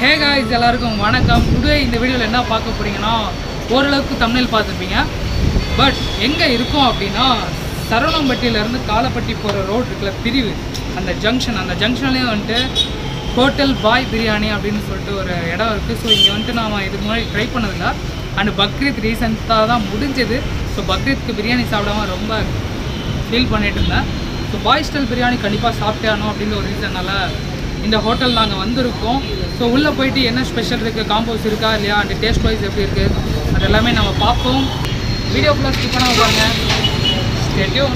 Hey guys எல்லாருக்கும் வணக்கம். Today இந்த வீடியோவில் என்ன பார்க்க போகிறீங்கன்னா, ஓரளவுக்கு தம்ப்நெயில் பார்த்துருப்பீங்க. பட் எங்கே இருக்கும் அப்படின்னா, சரவணம்பட்டியிலேருந்து காலப்பட்டி போகிற ரோடு இருக்குல்ல, பிரிவு, அந்த ஜங்ஷன்லேயே வந்துட்டு ஹோட்டல் பாய் பிரியாணி அப்படின்னு சொல்லிட்டு ஒரு இடம் இருக்குது. ஸோ இங்கே வந்துட்டு நாம் இதுக்கு முன்னாடி ட்ரை பண்ணதில்லை. அண்ட் பக்ரீத் ரீசெண்டாக தான் முடிஞ்சது. ஸோ பக்ரீத்துக்கு பிரியாணி சாப்பிடாம ரொம்ப ஃபீல் பண்ணிகிட்டு இருந்தேன். ஸோ பாய் ஸ்டைல் பிரியாணி கண்டிப்பாக சாப்பிட்டே ஆகணும் அப்படின்ற ஒரு ரீசனால் இந்த ஹோட்டல் நாங்கள் வந்திருக்கோம். ஸோ உள்ளே போயிட்டு என்ன ஸ்பெஷல் இருக்குது, காம்போஸ் இருக்கா இல்லையா, அண்ட் டேஸ்ட் வைஸ் எப்படி இருக்குது, அது எல்லாமே நம்ம பார்ப்போம். வீடியோ ஃபுல்லாக ஸ்கிப் பண்ணாமல் பாருங்கள். Stay tune.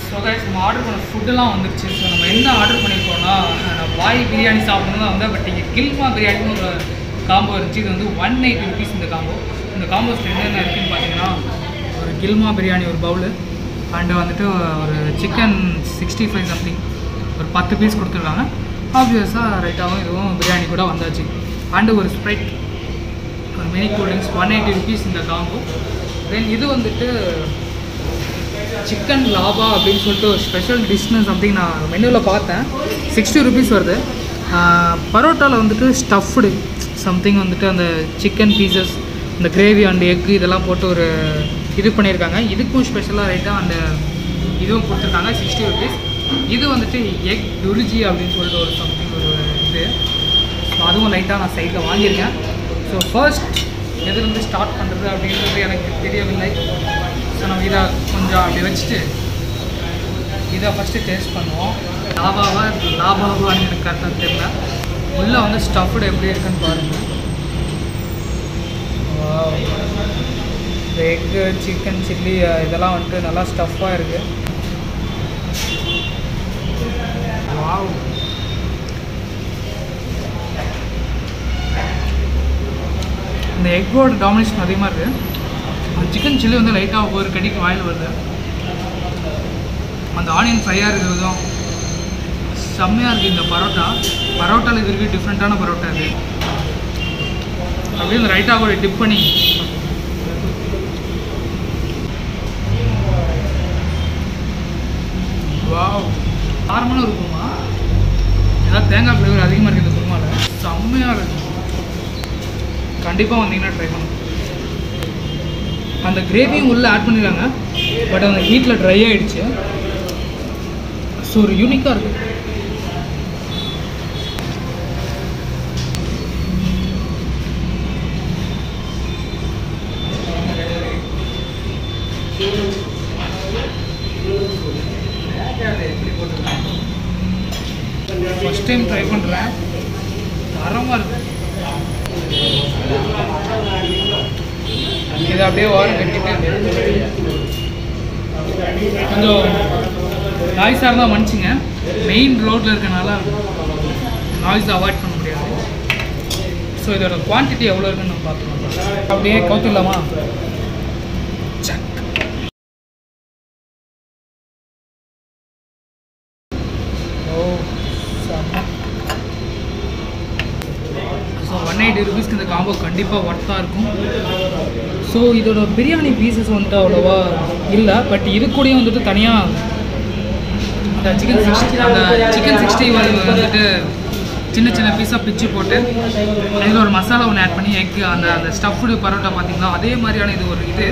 ஸோ கைஸ், நம்ம ஆர்டர் பண்ண ஃபுட்டெல்லாம் வந்துருச்சு. ஸோ நம்ம என்ன ஆர்டர் பண்ணியிருக்கோம்னா, பாய் பிரியாணி சாப்பிடணும் தான் வந்து. பட் இங்கே கில்மா பிரியாணின்னு ஒரு காம்போ இருந்துச்சு. இது வந்து 180 ருபீஸ் இந்த காம்போ. இந்த காம்போஸில் என்னென்ன இருக்குதுன்னு பார்த்தீங்கன்னா, ஒரு கில்மா பிரியாணி ஒரு பவுலு, அண்டு வந்துட்டு ஒரு சிக்கன் 65 சம்திங் ஒரு 10 பீஸ் கொடுத்துருக்காங்க. ஆப்வியஸாக ரைட்டாகவும் இதுவும் பிரியாணி கூட வந்தாச்சு. அண்டு ஒரு ஸ்ப்ரைட், ஒரு மினி கூல்ட்ரிங்க்ஸ் 180 ருபீஸ் இந்த காம்போ. தென் இது வந்துட்டு சிக்கன் லாபா அப்படின்னு சொல்லிட்டு ஒரு ஸ்பெஷல் டிஷ்னு சம்திங் நான் மெனுவில் பார்த்தேன். 60 ருபீஸ் வருது. பரோட்டாவில் வந்துட்டு ஸ்டஃப்டு சம்திங் வந்துட்டு அந்த சிக்கன் பீசஸ், இந்த கிரேவி அண்ட் எக்கு இதெல்லாம் போட்டு ஒரு இது பண்ணியிருக்காங்க. இதுக்கும் ஸ்பெஷலாக ரைட்டாக அந்த இதுவும் கொடுத்துருக்காங்க 60 ருபீஸ். இது வந்துட்டு எக் டுர்ஜி அப்படின்னு சொல்லிட்டு ஒரு சம்திங் ஒரு இது. ஸோ அதுவும் லைட்டாக நான் சைடில் வாங்கியிருக்கேன். ஸோ ஃபர்ஸ்ட் எதுலேருந்து ஸ்டார்ட் பண்ணுறது அப்படின்றது எனக்கு தெரியவில்லை. ஸோ நம்ம இதை கொஞ்சம் அப்படி வச்சுட்டு இதை ஃபஸ்ட்டு டேஸ்ட் பண்ணுவோம். லாபாவான்னு எனக்கு கரெக்டாக தெரியல. உள்ளே வந்து ஸ்டஃப்டு எப்படி இருக்குன்னு பாருங்கள். இந்த எக்கு, சிக்கன், சில்லி இதெல்லாம் வந்துட்டு நல்லா ஸ்டஃப்பாக இருக்குது. வாவ், இந்த எக்கோட டாமினேஷன் அதிகமாக இருக்குது. சிக்கன் சில்லி வந்து லைட்டாக ஒரு கடிக்கு வாயில் வருது. அந்த ஆனியன் ஃப்ரையாக இருக்கிறதும் செம்மையாக இருக்குது. இந்த பரோட்டாவில் இது இருக்குது, டிஃப்ரெண்ட்டான பரோட்டா இது. அப்படியே இந்த ரைட்டாக கூட டிப் பண்ணி வாவ், காரமான ஒரு குருமா. ஏதாவது தேங்காய் ஃப்ளேவர் அதிகமாக இருக்குது இந்த குருமாவில். செம்மையாக இருக்குது. கண்டிப்பாக வந்தீங்கன்னா ட்ரை பண்ணுங்க. அந்த கிரேவியும் உள்ளே ஆட் பண்ணிடுறாங்க. பட் அந்த ஹீட்டில் ட்ரை ஆகிடுச்சு. ஸோ ஒரு யூனிக்காக இருக்குது. ஃபஸ்ட் டைம் ட்ரை பண்ணுறேன். தரமாக இருக்குது. இதை அப்படியே ஓரம் கட்டிட்டு கொஞ்சம் நாய்ஸாக இருந்தால் மன்னிச்சிங்க. மெயின் ரோட்டில் இருக்கனால நாய்ஸை அவாய்ட் பண்ண முடியாது. ஸோ இதோட குவான்டிட்டி எவ்வளோ இருக்குன்னு நம்ம பார்த்துக்கலாம். அப்படியே கவுத்திடலாமா? ஸோ 180 ருபீஸ்க்கு இந்த காம்போ கண்டிப்பாக ஒர்த்தாக இருக்கும். ஸோ இதோட பிரியாணி பீசஸ் வந்துட்டு அவ்வளோவா இல்லை. பட் இது கூடயும் வந்துட்டு தனியாக அந்த சிக்கன் 60 வந்துட்டு சின்ன சின்ன பீஸாக பிச்சு போட்டு அதில் ஒரு மசாலா ஒன்று ஆட் பண்ணி எக்கு அந்த ஸ்டஃப்டு பரோட்டா பார்த்திங்கன்னா அதே மாதிரியான இது ஒரு இது.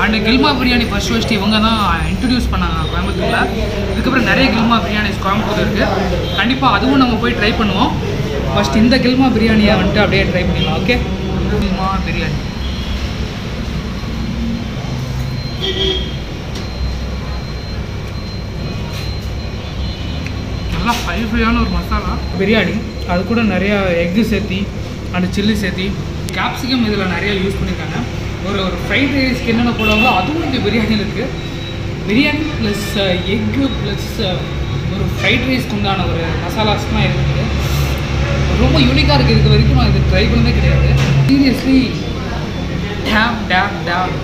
அண்டு கில்மா பிரியாணி ஃபர்ஸ்ட் இவங்க தான் இன்ட்ரடியூஸ் பண்ணாங்க கோயம்புத்தூரில். இதுக்கப்புறம் நிறைய கில்மா பிரியாணிஸ் கோயம்புத்தூர் இருக்குது. கண்டிப்பாக அதுவும் நம்ம போய் ட்ரை பண்ணுவோம். ஃபஸ்ட் இந்த கில்மா பிரியாணியை வந்துட்டு அப்படியே ட்ரை பண்ணிடலாம். ஓகே, கில்மா பிரியாணி நல்லா ஃப்ரையான ஒரு மசாலா பிரியாணி. அது கூட நிறையா எக்கு சேர்த்தி அண்ட் சில்லி சேர்த்தி கேப்சிகம் இதில் நிறையா யூஸ் பண்ணியிருக்காங்க. ஒரு ஃப்ரைட் ரைஸ்க்கு என்னென்ன போடுவாங்களோ அதுவும் இந்த பிரியாணியில் இருக்குது. பிரியாணி ப்ளஸ் எக்கு ப்ளஸ் ஒரு ஃப்ரைட் ரைஸ்க்கு உண்டான ஒரு மசாலாஸ்லாம் இருக்குது. ரொம்ப யூனிக்காக இருக்குது. இது வரைக்கும் நான் இது ட்ரை பண்ணதே கிடையாது. சீரியஸ்லி டேம்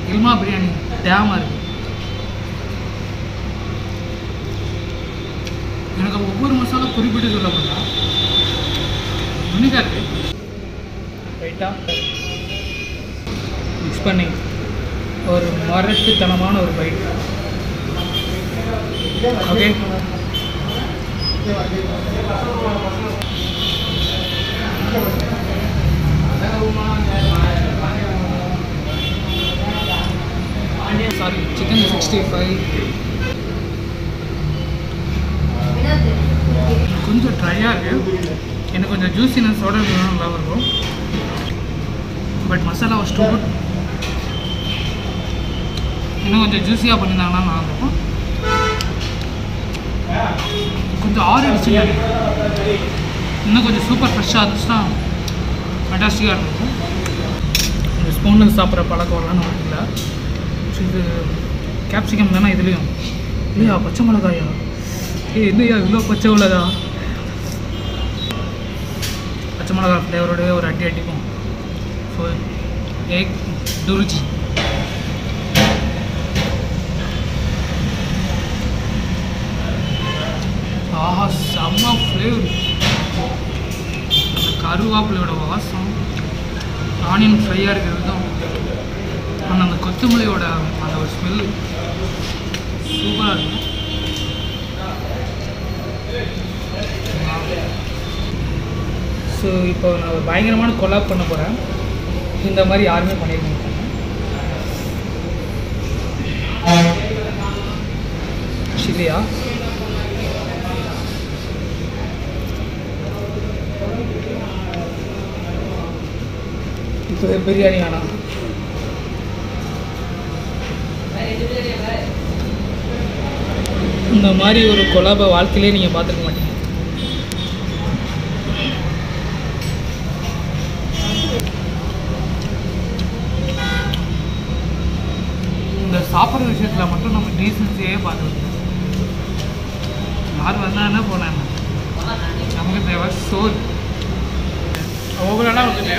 கில்மா பிரியாணி டேமாக இருக்குது. எனக்கு ஒவ்வொரு மசாலா குறிப்பிட்டு சொல்லப்பட்டா யூனிக்காக இருக்குது. ரைட்டாக மிக்ஸ் பண்ணி ஒரு மரட்டுத்தனமான ஒரு பைட். ஓகே, சாரி, சிக்கன் 65 கொஞ்சம் ட்ரையாக இருக்குது. எனக்கு கொஞ்சம் ஜூஸினஸோட நல்லா இருக்கும். But masala was too good. இன்னும் கொஞ்சம் ஜூஸியாக பண்ணியிருந்தாங்கன்னா நல்லாயிருக்கும். கொஞ்சம் ஆறிடுச்சு. இன்னும் கொஞ்சம் சூப்பர் ஃப்ரெஷ்ஷாக இருந்துச்சுன்னா ஃபண்டாஸ்டிக்காக இருக்கும். இந்த ஸ்பூனில் சாப்பிட்ற பழக்கம் வரலாம் நமக்கு இல்லை. இது கேப்சிகம் தானே இதுலேயும் இல்லையா? பச்சை மிளகாயா? என்னையா இவ்வளோ பச்சை மிளகா? பச்சை மிளகா ஃப்ளேவரோடய ஒரு அடி அடிக்கும். So egg துருச்சி. ஆஹா, செம்ம ஃப்ளேவர். அந்த கருவேப்பிலையோட வாசம், ஆனியன் ஃப்ரையாக இருக்கிற விதம், ஆனால் அந்த கொத்தமல்லியோட அந்த ஒரு ஸ்மெல்லு சூப்பராக இருக்கும். ஸோ இப்போ நான் ஒரு பயங்கரமான கொலாப் பண்ண போகிறேன். இந்த மாதிரி யாருமே பண்ணியிருக்க மாட்டாங்க. சில்லியா இப்போ பிரியாணி வேணாம். இந்த மாதிரி ஒரு கொலாபை வாழ்க்கையிலே நீங்கள் பார்த்துக்க மாட்டீங்க. இந்த சாப்பிட்ற விஷயத்தில் மட்டும் நம்ம டீசன்ஸியே பார்த்துக்கணும். யார் வந்தால் என்ன போனேன், நமக்கு தேவை சோறு. ஓவராலாக வந்துட்டு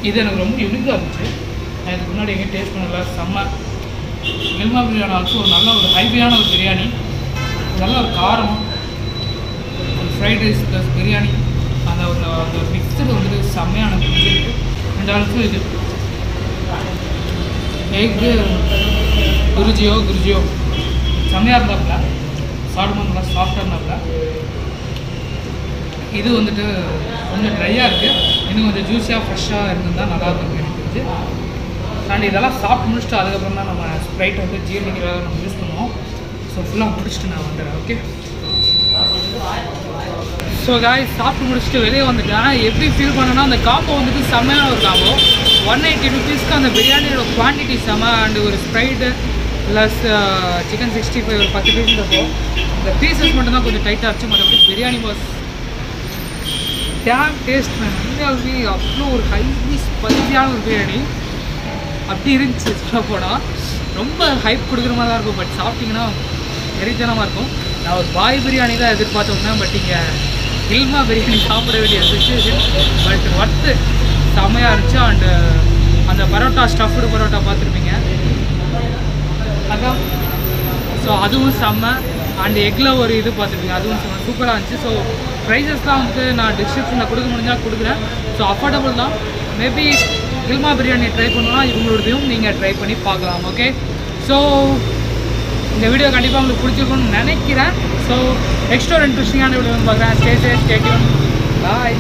இது எனக்கு ரொம்ப யூனிக்காக இருந்துச்சு. நான் இதுக்கு முன்னாடி எங்கேயும் டேஸ்ட் பண்ணல. செம்ம மில்மா பிரியாணி ஆல்சோ ஒரு நல்ல ஒரு ஹைவியான ஒரு பிரியாணி, நல்ல ஒரு காரம், ஒரு ஃப்ரைட் ரைஸ் ப்ளஸ் பிரியாணி, அந்த ஒரு மிக்சர் வந்துட்டு செம்மையான பிடிச்சிருக்கு. அண்ட் ஆல்சோ இது எக்கு குருஜியோ செம்மையாக இருந்தாப்புல, சாப்பிடும்போது நல்லா சாஃப்டாக இருந்தாப்புல. இது வந்துட்டு கொஞ்சம் ட்ரையாக இருக்குது. இன்னும் கொஞ்சம் ஜூஸியாக ஃப்ரெஷ்ஷாக இருந்தால் நல்லாயிருக்கும் எனக்கு தெரிஞ்சு. அண்ட் இதெல்லாம் சாப்பிட்டு முடிச்சுட்டு அதுக்கப்புறம் தான் நம்ம ஸ்ப்ரைட் வந்து ஜீரணிக்கிறத நம்ம யூஸ் பண்ணுவோம். ஸோ ஃபுல்லாக முடிச்சுட்டு நான் வந்துடுறேன். ஓகே, ஸோ காய்ஸ் சாப்பிட்டு முடிச்சுட்டு வெளியே வந்துட்டேன். எப்படி ஃபீல் பண்ணேன்னா, அந்த காம்போ வந்துட்டு செம்மையான ஒரு காம்போ. 180 rupeesக்கு அந்த பிரியாணியோட குவான்டிட்டி செம்ம. அண்டு ஒரு ஸ்ப்ரைட்டு ப்ளஸ் சிக்கன் 65 ஒரு 10 பீஸ் இருக்கும். இந்த பீசஸ் மட்டும்தான் கொஞ்சம் டைட்டாக இருந்துச்சு. மற்றபடி biryani was dam taste man. உண்மையாலுமே அவ்வளோ ஒரு ஹைலி ஸ்பைசியான ஒரு பிரியாணி அப்படி இருந்துச்சு. சொல்ல போனால் ரொம்ப ஹைப் கொடுக்குற மாதிரி தான் இருக்கும். பட் சாப்பிட்டிங்கன்னா வெறித்தனமாக இருக்கும். நான் ஒரு பாய் பிரியாணி தான் எதிர்பார்த்தோம்னா, பட் இங்கே கில்மா பிரியாணி சாப்பிட வேண்டிய சுச்சுவேஷன். பட் ஒர்த்து செம்மையாக இருந்துச்சு. அண்டு அந்த பரோட்டா, ஸ்டஃப்டு பரோட்டா பார்த்துருப்பீங்க அதான். ஸோ அதுவும் செம்ம. அண்டு எக்கில் ஒரு இது பார்த்துருப்பீங்க, அதுவும் செம்ம சூப்பராக இருந்துச்சு. ஸோ ப்ரைஸஸ்லாம் வந்து நான் டிஸ்கிரிப்ஷனில் கொடுக்க முடிஞ்சால் கொடுக்குறேன். ஸோ அஃபோர்டபுள் தான். மேபி கில்மா பிரியாணி ட்ரை பண்ணணும்னா இவங்களோடையும் நீங்கள் ட்ரை பண்ணி பார்க்கலாம். ஓகே, ஸோ இந்த வீடியோ கண்டிப்பாக உங்களுக்கு பிடிச்சிருக்கும்னு நினைக்கிறேன். ஸோ நெக்ஸ்ட் ஒரு இன்ட்ரெஸ்டிங்கான வீடியோ வந்து பார்க்குறேன். ஸ்டே சேஃப், ஸ்டே டியூன், பாய்.